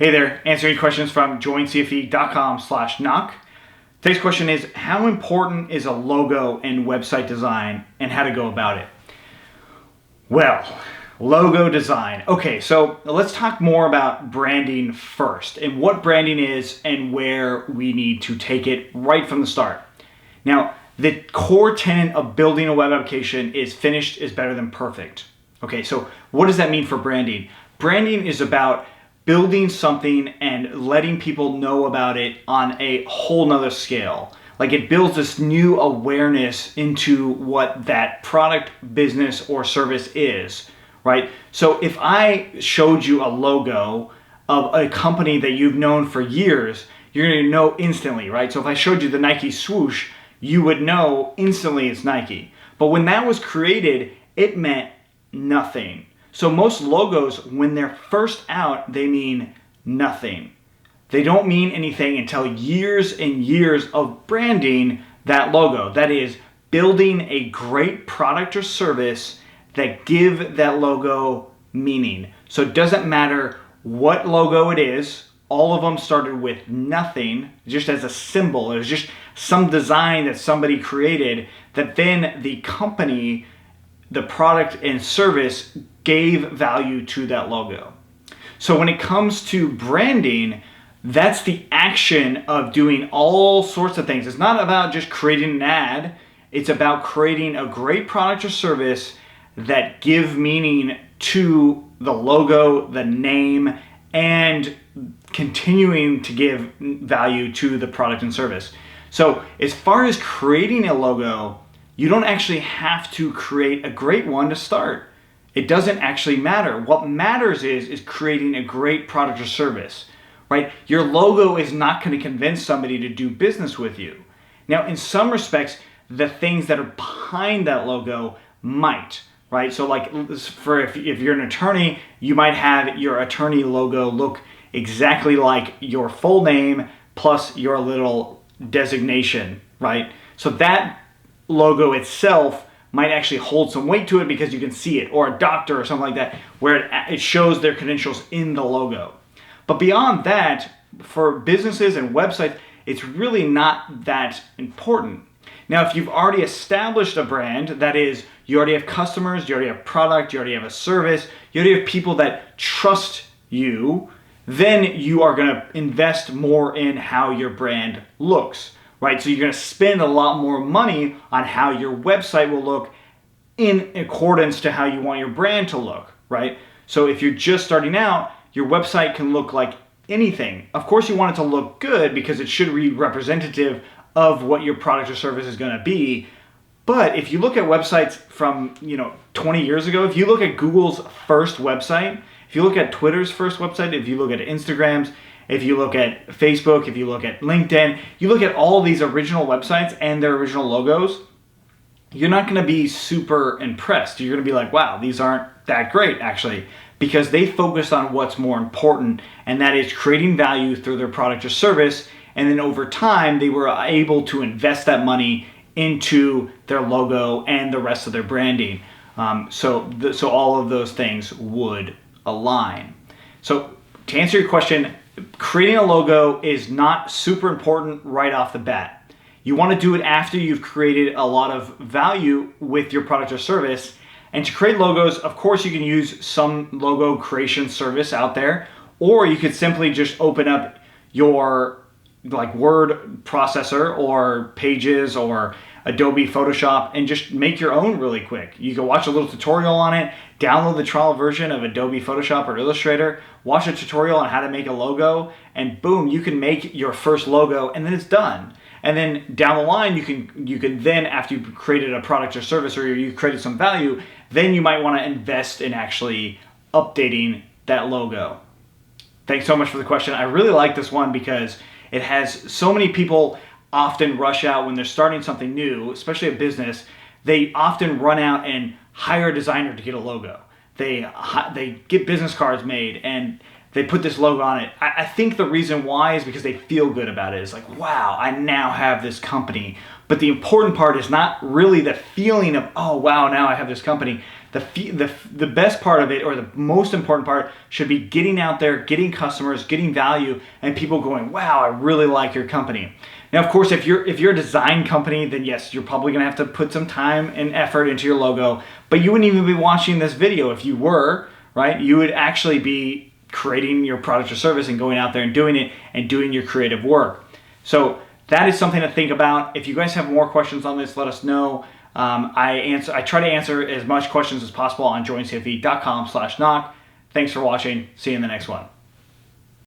Hey there, answering questions from joincfe.com/knock. Today's question is, how important is a logo in website design and how to go about it? Well, logo design. Okay, so let's talk more about branding first and what branding is and where we need to take it right from the start. Now, the core tenet of building a web application is finished is better than perfect. Okay, so what does that mean for branding? Branding is about building something and letting people know about it on a whole nother scale. Like it builds this new awareness into what that product, business, or service is, right? So if I showed you a logo of a company that you've known for years, you're gonna know instantly, right? So if I showed you the Nike swoosh, you would know instantly it's Nike. But when that was created, it meant nothing. So most logos, when they're first out, they mean nothing. They don't mean anything until years and years of branding that logo. That is, building a great product or service that give that logo meaning. So it doesn't matter what logo it is. All of them started with nothing, just as a symbol. It was just some design that somebody created that then the company, the product and service gave value to that logo. So when it comes to branding, that's the action of doing all sorts of things. It's not about just creating an ad. It's about creating a great product or service that give meaning to the logo, the name, and continuing to give value to the product and service. So as far as creating a logo, you don't actually have to create a great one to start. It doesn't actually matter. What matters is creating a great product or service, right? Your logo is not going to convince somebody to do business with you. Now, in some respects, the things that are behind that logo might, right? So like for if you're an attorney, you might have your attorney logo look exactly like your full name plus your little designation, right? So that logo itself might actually hold some weight to it because you can see it, or a doctor or something like that, where it shows their credentials in the logo. But beyond that, for businesses and websites, it's really not that important. Now, if you've already established a brand, that is, you already have customers, you already have product, you already have a service, you already have people that trust you, then you are gonna invest more in how your brand looks. Right, so you're going to spend a lot more money on how your website will look in accordance to how you want your brand to look, right? So if you're just starting out, your website can look like anything. Of course, you want it to look good because it should be representative of what your product or service is going to be. But if you look at websites from 20 years ago, if you look at Google's first website, if you look at Twitter's first website, if you look at Instagram's, if you look at Facebook, if you look at LinkedIn, you look at all these original websites and their original logos, you're not going to be super impressed. You're going to be like, wow, these aren't that great actually, because they focused on what's more important, and that is creating value through their product or service. And then over time, they were able to invest that money into their logo and the rest of their branding. So all of those things would align. So to answer your question, creating a logo is not super important right off the bat. You want to do it after you've created a lot of value with your product or service. And to create logos, of course, you can use some logo creation service out there, or you could simply just open up your word processor or Pages or Adobe Photoshop and just make your own really quick. You can watch a little tutorial on it, download the trial version of Adobe Photoshop or Illustrator, watch a tutorial on how to make a logo, and boom, you can make your first logo, and then it's done. And then down the line, you can then, after you've created a product or service or you've created some value, then you might want to invest in actually updating that logo. Thanks so much for the question. I really like this one because it has so many people often rush out when they're starting something new, especially a business. They often run out and hire a designer to get a logo. They get business cards made, and they put this logo on it. I think the reason why is because they feel good about it. It's like, wow, I now have this company. But the important part is not really the feeling of, oh, wow, now I have this company. The best part of it, or the most important part, should be getting out there, getting customers, getting value, and people going, wow, I really like your company. Now, of course, if you're a design company, then yes, you're probably gonna have to put some time and effort into your logo, but you wouldn't even be watching this video if you were, right? You would actually be creating your product or service and going out there and doing it and doing your creative work. So that is something to think about. If you guys have more questions on this, let us know. I try to answer as much questions as possible on joincfe.com/knock. Thanks for watching. See you in the next one.